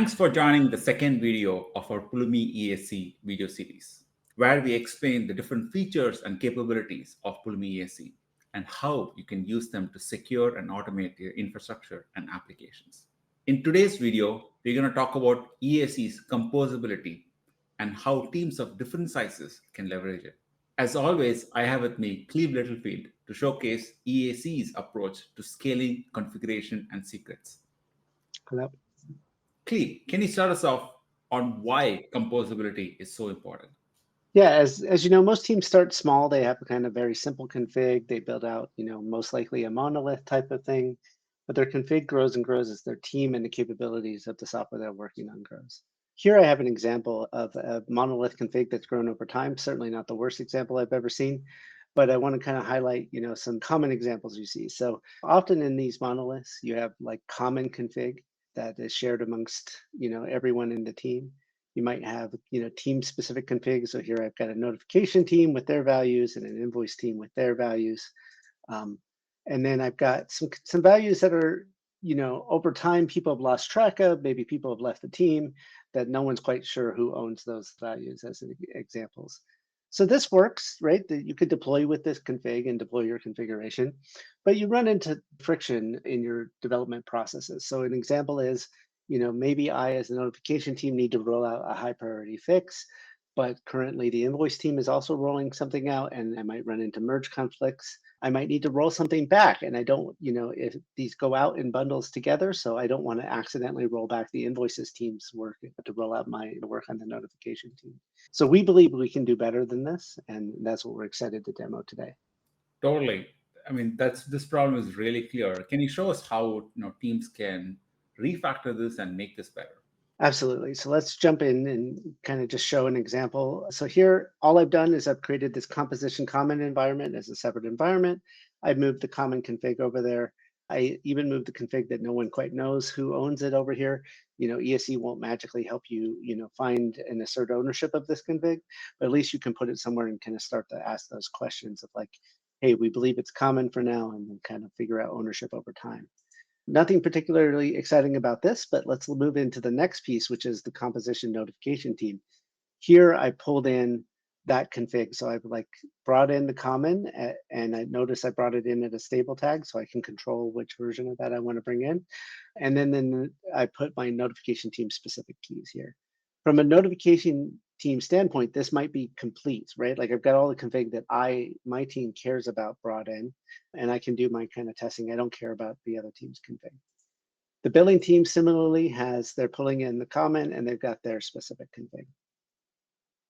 Thanks for joining the second video of our Pulumi ESC video series, where we explain the different features and capabilities of Pulumi ESC and how you can use them to secure and automate your infrastructure and applications. In today's video, we're going to talk about ESC's composability and how teams of different sizes can leverage it. As always, I have with me Cleve Littlefield to showcase EAC's approach to scaling, configuration, and secrets. Hello. Cleve, can you start us off on why composability is so important? Yeah, as you know, most teams start small. They have a kind of very simple config. They build out, most likely a monolith type of thing, but their config grows and grows as their team and the capabilities of the software they're working on grows. Here I have an example of a monolith config that's grown over time. Certainly not the worst example I've ever seen, but I want to kind of highlight, some common examples you see. So often in these monoliths, you have like common config that is shared amongst, everyone in the team. You might have, team-specific configs. So here I've got a notification team with their values and an invoice team with their values. And then I've got some values that are, over time people have lost track of. Maybe people have left the team that no one's quite sure who owns those values as examples. So this works, right? That you could deploy with this config and deploy your configuration, but you run into friction in your development processes. So an example is, maybe I, as a notification team, need to roll out a high priority fix, but currently the invoice team is also rolling something out, and I might run into merge conflicts. I might need to roll something back, and I don't, if these go out in bundles together, so I don't want to accidentally roll back the invoices team's work to roll out my work on the notification team. So we believe we can do better than this, and that's what we're excited to demo today. Totally. I mean, this problem is really clear. Can you show us how teams can refactor this and make this better? Absolutely. So let's jump in and kind of just show an example. So here, all I've done is I've created this composition common environment as a separate environment. I've moved the common config over there. I even moved the config that no one quite knows who owns it over here. ESC won't magically help you, find and assert ownership of this config, but at least you can put it somewhere and kind of start to ask those questions of like, hey, we believe it's common for now, and then kind of figure out ownership over time. Nothing particularly exciting about this, but let's move into the next piece, which is the composition notification team. Here I pulled in that config. So I've brought in the common, and I notice I brought it in at a stable tag, so I can control which version of that I want to bring in. And then I put my notification team specific keys here. From a notification team standpoint, this might be complete, right? Like I've got all the config that my team cares about brought in, and I can do my kind of testing. I don't care about the other team's config. The billing team similarly they're pulling in the common, and they've got their specific config.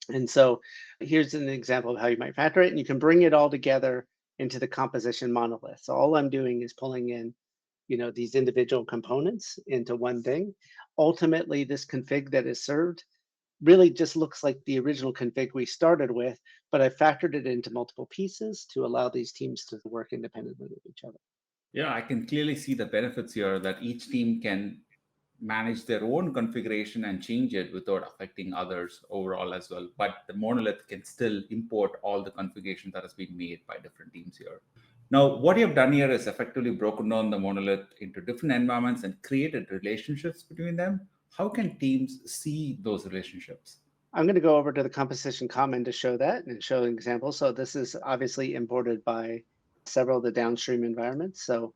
And so here's an example of how you might factor it, and you can bring it all together into the composition monolith. So all I'm doing is pulling in, these individual components into one thing. Ultimately, this config that is served really just looks like the original config we started with, but I factored it into multiple pieces to allow these teams to work independently with each other. Yeah, I can clearly see the benefits here that each team can manage their own configuration and change it without affecting others overall as well. But the monolith can still import all the configuration that has been made by different teams here. Now, what you've done here is effectively broken down the monolith into different environments and created relationships between them. How can teams see those relationships? I'm going to go over to the composition common to show that and show an example. So this is obviously imported by several of the downstream environments. So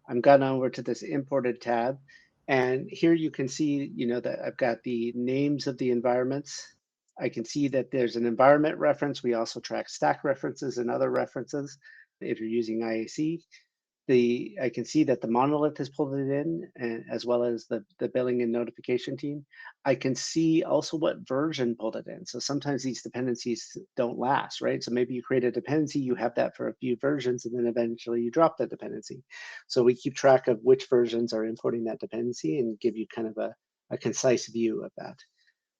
I'm gone over to this imported tab. And here you can see, that I've got the names of the environments. I can see that there's an environment reference. We also track stack references and other references if you're using IAC. I can see that the monolith has pulled it in, and as well as the billing and notification team. I can see also what version pulled it in. So sometimes these dependencies don't last, right? So maybe you create a dependency, you have that for a few versions, and then eventually you drop that dependency. So we keep track of which versions are importing that dependency and give you kind of a concise view of that.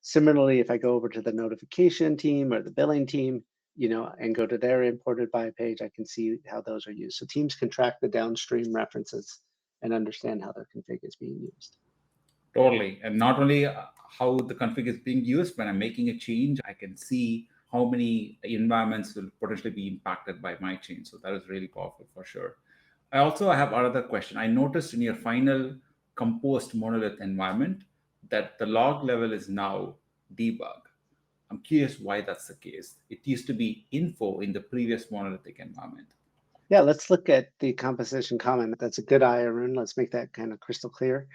Similarly, if I go over to the notification team or the billing team, and go to their imported by page, I can see how those are used. So teams can track the downstream references and understand how their config is being used. Totally. And not only how the config is being used, when I'm making a change, I can see how many environments will potentially be impacted by my change. So that is really powerful for sure. I also have another question. I noticed in your final composed monolith environment, that the log level is now debug. I'm curious why that's the case. It used to be info in the previous monolithic environment. Yeah, let's look at the composition common. That's a good eye, Arun. Let's make that kind of crystal clear.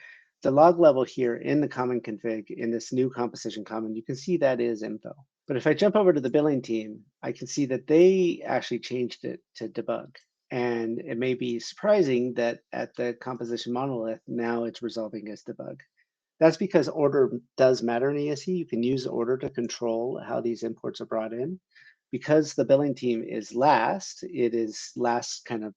The log level here in the common config in this new composition common, you can see that is info. But if I jump over to the billing team, I can see that they actually changed it to debug. And it may be surprising that at the composition monolith, now it's resolving as debug. That's because order does matter in ESC. You can use order to control how these imports are brought in. Because the billing team is last, it is last kind of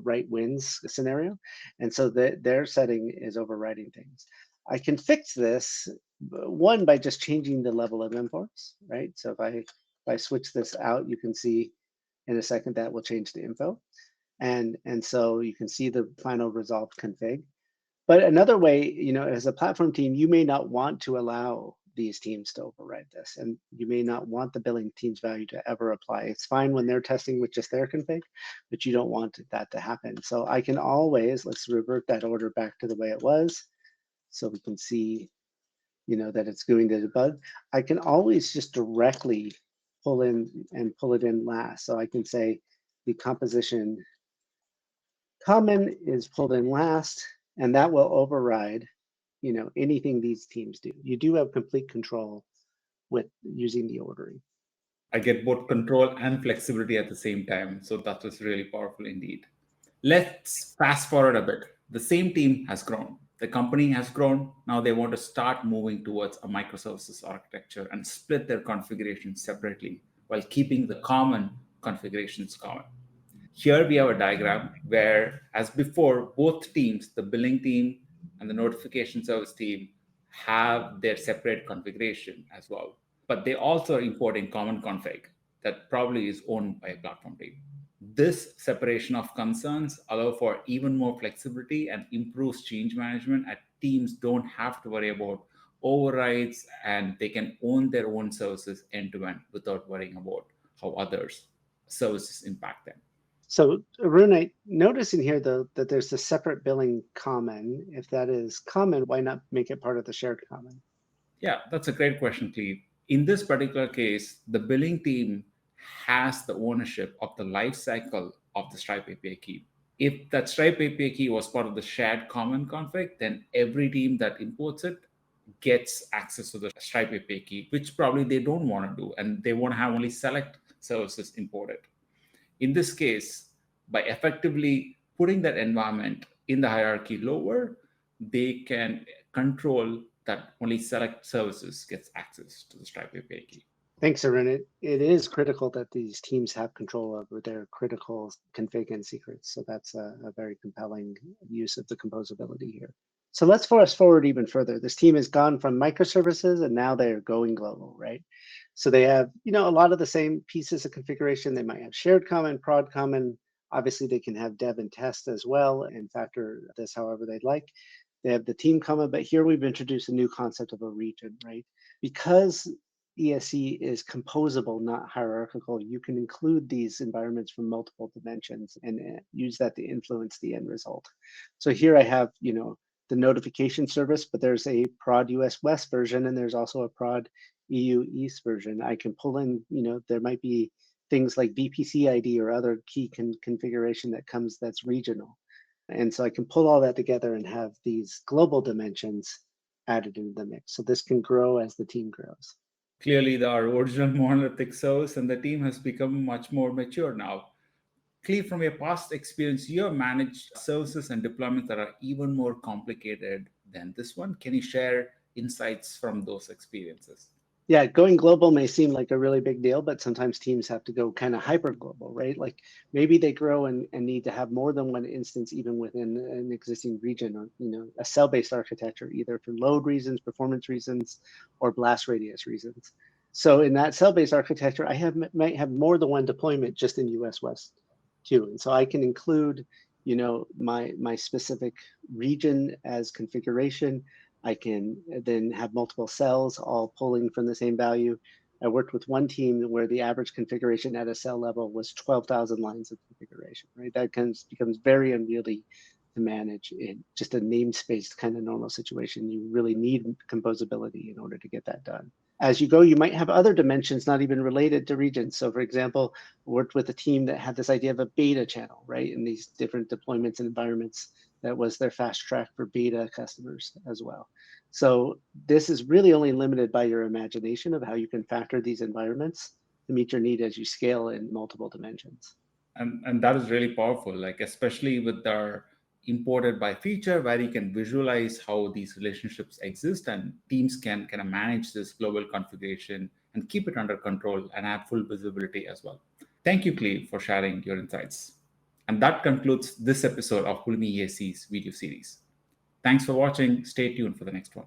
right wins scenario. And so their setting is overriding things. I can fix this, one, by just changing the level of imports, right? So if I switch this out, you can see in a second that will change the info. And so you can see the final resolved config. But another way, as a platform team, you may not want to allow these teams to override this, and you may not want the billing team's value to ever apply. It's fine when they're testing with just their config, but you don't want that to happen. So I can always, let's revert that order back to the way it was, so we can see, that it's going to debug. I can always just directly pull in and pull it in last. So I can say the composition common is pulled in last, and that will override anything these teams do. You do have complete control with using the ordering. I get both control and flexibility at the same time. So that was really powerful indeed. Let's fast forward a bit. The same team has grown. The company has grown. Now they want to start moving towards a microservices architecture and split their configurations separately while keeping the common configurations common. Here we have a diagram where, as before, both teams, the billing team and the notification service team, have their separate configuration as well. But they also are importing common config that probably is owned by a platform team. This separation of concerns allow for even more flexibility and improves change management, and teams don't have to worry about overrides, and they can own their own services end to end without worrying about how others services impact them. So Arun, I notice in here though that there's a separate billing common. If that is common, why not make it part of the shared common? Yeah, that's a great question, Cleve. In this particular case, the billing team has the ownership of the life cycle of the Stripe API key. If that Stripe API key was part of the shared common config, then every team that imports it gets access to the Stripe API key, which probably they don't want to do, and they want to have only select services imported. In this case, by effectively putting that environment in the hierarchy lower, they can control that only select services gets access to the Stripe API key. Thanks, Arun. It is critical that these teams have control over their critical config and secrets. So that's a very compelling use of the composability here. So let's fast forward even further. This team has gone from microservices and now they're going global, right? So they have, a lot of the same pieces of configuration. They might have shared common, prod common. Obviously, they can have dev and test as well and factor this however they'd like. They have the team common, but here we've introduced a new concept of a region, right? Because ESC is composable, not hierarchical, you can include these environments from multiple dimensions and use that to influence the end result. So here I have, the notification service, but there's a prod US West version and there's also a prod EU East version. I can pull in, there might be things like VPC ID or other key configuration that comes that's regional. And so I can pull all that together and have these global dimensions added into the mix. So this can grow as the team grows. Clearly, our original monolithic service and the team has become much more mature now. Cleve, from your past experience, you have managed services and deployments that are even more complicated than this one. Can you share insights from those experiences? Yeah, going global may seem like a really big deal, but sometimes teams have to go kind of hyper global, right? Like maybe they grow and need to have more than one instance even within an existing region, or a cell-based architecture, either for load reasons, performance reasons, or blast radius reasons. So in that cell-based architecture, might have more than one deployment just in US West too. And so I can include, my specific region as configuration. I can then have multiple cells all pulling from the same value. I worked with one team where the average configuration at a cell level was 12,000 lines of configuration, right? That becomes very unwieldy to manage in just a namespace kind of normal situation. You really need composability in order to get that done. As you go, you might have other dimensions not even related to regions. So for example, worked with a team that had this idea of a beta channel, right? In these different deployments and environments, that was their fast track for beta customers as well. So this is really only limited by your imagination of how you can factor these environments to meet your need as you scale in multiple dimensions. And that is really powerful, like especially with our imported by feature, where you can visualize how these relationships exist and teams can kind of manage this global configuration and keep it under control and have full visibility as well. Thank you, Cleve, for sharing your insights. And that concludes this episode of Pulumi ESC's video series. Thanks for watching. Stay tuned for the next one.